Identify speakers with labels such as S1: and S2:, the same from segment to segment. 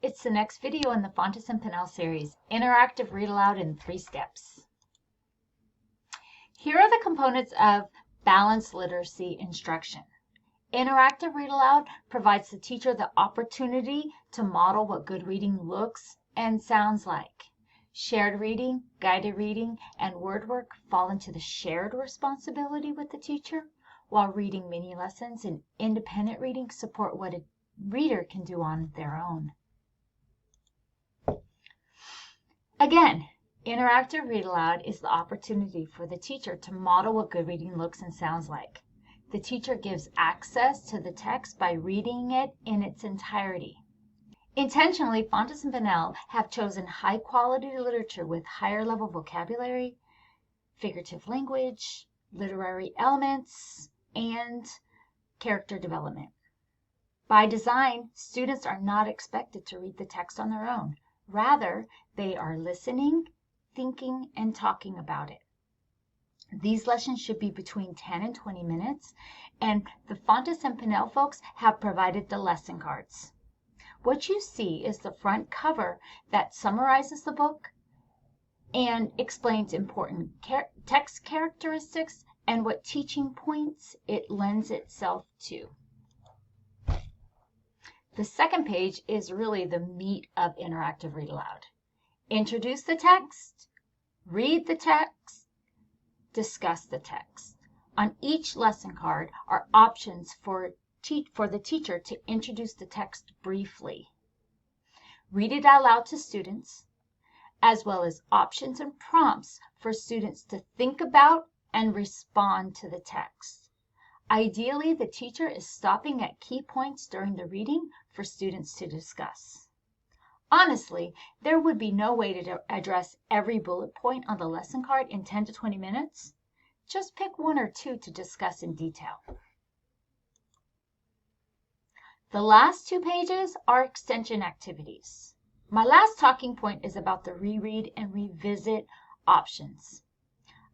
S1: It's the next video in the Fontes and Pinnell series, Interactive Read Aloud in 3 Steps. Here are the components of balanced literacy instruction. Interactive Read Aloud provides the teacher the opportunity to model what good reading looks and sounds like. Shared reading, guided reading, and word work fall into the shared responsibility with the teacher, while reading mini lessons and independent reading support what a reader can do on their own. Again, interactive read aloud is the opportunity for the teacher to model what good reading looks and sounds like. The teacher gives access to the text by reading it in its entirety. Intentionally, Fontes and Pinnell have chosen high-quality literature with higher-level vocabulary, figurative language, literary elements, and character development. By design, students are not expected to read the text on their own. Rather, they are listening, thinking, and talking about it. These lessons should be between 10 and 20 minutes, and the Fontes and Pinnell folks have provided the lesson cards. What you see is the front cover that summarizes the book and explains important text characteristics and what teaching points it lends itself to. The second page is really the meat of interactive read aloud. Introduce the text, read the text, discuss the text. On each lesson card are options for the teacher to introduce the text briefly. Read it out loud to students, as well as options and prompts for students to think about and respond to the text. Ideally, the teacher is stopping at key points during the reading for students to discuss. Honestly, there would be no way to address every bullet point on the lesson card in 10 to 20 minutes. Just pick 1 or 2 to discuss in detail. The last 2 pages are extension activities. My last talking point is about the reread and revisit options.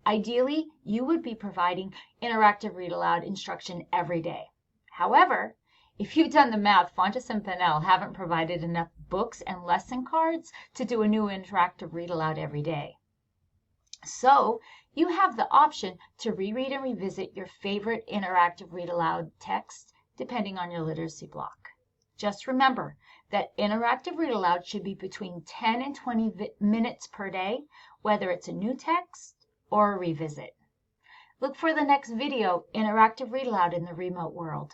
S1: Ideally, you would be providing interactive read aloud instruction every day. However, if you've done the math, Fontes and Pinnell haven't provided enough books and lesson cards to do a new interactive read aloud every day. So, you have the option to reread and revisit your favorite interactive read aloud text depending on your literacy block. Just remember that interactive read aloud should be between 10 and 20 minutes per day, whether it's a new text or a revisit. Look for the next video, Interactive Read Aloud in the Remote World.